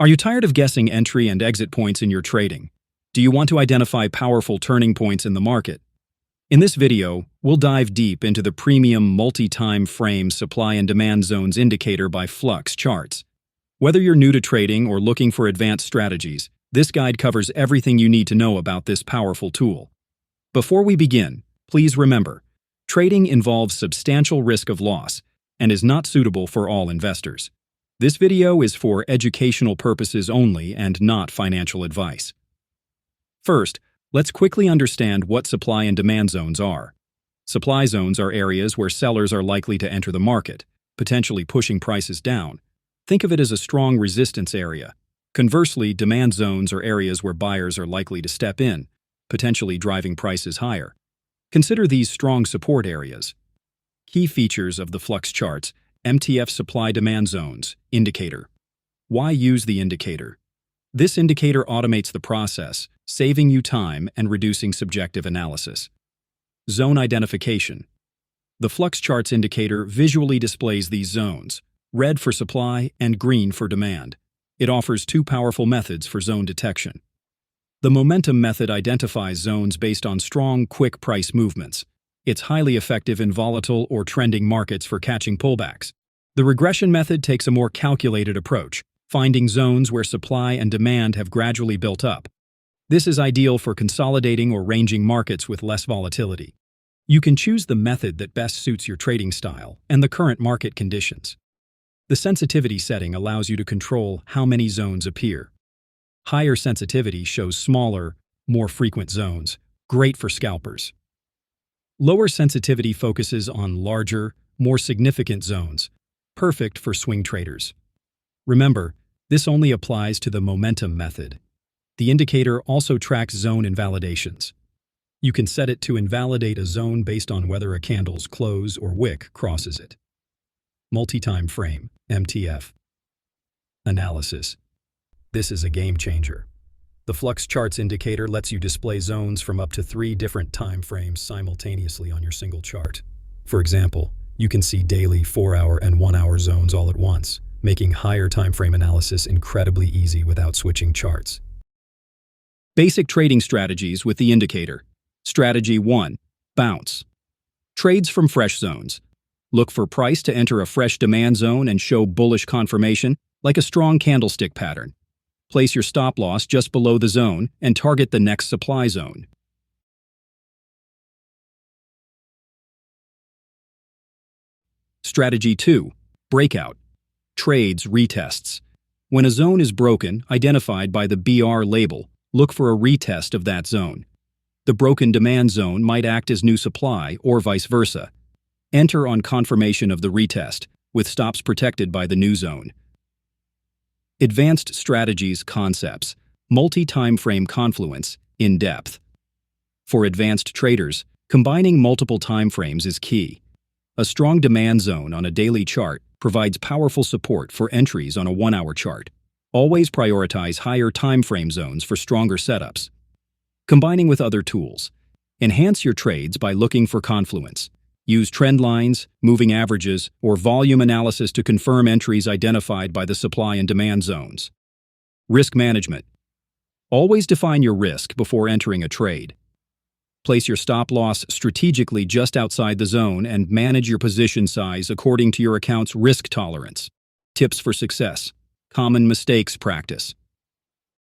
Are you tired of guessing entry and exit points in your trading? Do you want to identify powerful turning points in the market? In this video, we'll dive deep into the premium multi-time frame supply and demand zones indicator by Flux charts. Whether you're new to trading or looking for advanced strategies, this guide covers everything you need to know about this powerful tool. Before we begin, please remember, trading involves substantial risk of loss and is not suitable for all investors. This video is for educational purposes only and not financial advice. First, let's quickly understand what supply and demand zones are. Supply zones are areas where sellers are likely to enter the market, potentially pushing prices down. Think of it as a strong resistance area. Conversely, demand zones are areas where buyers are likely to step in, potentially driving prices higher. Consider these strong support areas. Key features of the Flux charts: MTF Supply Demand Zones indicator. Why use the indicator? This indicator automates the process, saving you time and reducing subjective analysis. Zone identification. The Flux charts indicator visually displays these zones, red for supply and green for demand. It offers two powerful methods for zone detection. The momentum method identifies zones based on strong, quick price movements. It's highly effective in volatile or trending markets for catching pullbacks. The regression method takes a more calculated approach, finding zones where supply and demand have gradually built up. This is ideal for consolidating or ranging markets with less volatility. You can choose the method that best suits your trading style and the current market conditions. The sensitivity setting allows you to control how many zones appear. Higher sensitivity shows smaller, more frequent zones, great for scalpers. Lower sensitivity focuses on larger, more significant zones, perfect for swing traders. Remember, this only applies to the momentum method. The indicator also tracks zone invalidations. You can set it to invalidate a zone based on whether a candle's close or wick crosses it. Multi-time frame, MTF. Analysis. This is a game changer. The Flux charts indicator lets you display zones from up to 3 different time frames simultaneously on your single chart. For example, you can see daily 4-hour and 1-hour zones all at once, making higher time frame analysis incredibly easy without switching charts. Basic trading strategies with the indicator. Strategy 1. Bounce. Trades from fresh zones. Look for price to enter a fresh demand zone and show bullish confirmation, like a strong candlestick pattern. Place your stop loss just below the zone and target the next supply zone. Strategy 2. Breakout. Trades retests. When a zone is broken, identified by the BR label, look for a retest of that zone. The broken demand zone might act as new supply or vice versa. Enter on confirmation of the retest, with stops protected by the new zone. Advanced strategies concepts, multi-time frame confluence, in depth. For advanced traders, combining multiple time frames is key. A strong demand zone on a daily chart provides powerful support for entries on a 1-hour chart. Always prioritize higher time frame zones for stronger setups. Combining with other tools. Enhance your trades by looking for confluence. Use trend lines, moving averages, or volume analysis to confirm entries identified by the supply and demand zones. Risk management. Always define your risk before entering a trade. Place your stop loss strategically just outside the zone and manage your position size according to your account's risk tolerance. Tips for success. Common mistakes practice.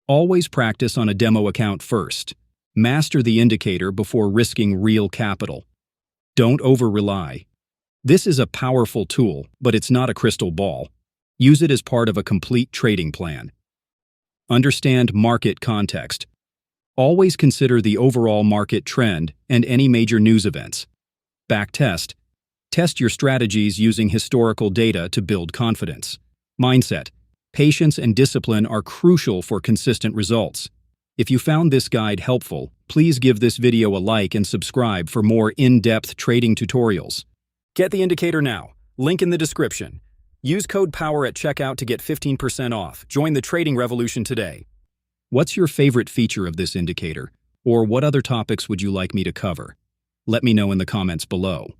Always practice on a demo account first. Master the indicator before risking real capital. Don't over-rely. This is a powerful tool, but it's not a crystal ball. Use it as part of a complete trading plan. Understand market context. Always consider the overall market trend and any major news events. Backtest. Test your strategies using historical data to build confidence. Mindset. Patience and discipline are crucial for consistent results. If you found this guide helpful, please give this video a like and subscribe for more in-depth trading tutorials. Get the indicator now. Link in the description. Use code POWER at checkout to get 15% off. Join the trading revolution today. What's your favorite feature of this indicator? Or what other topics would you like me to cover? Let me know in the comments below.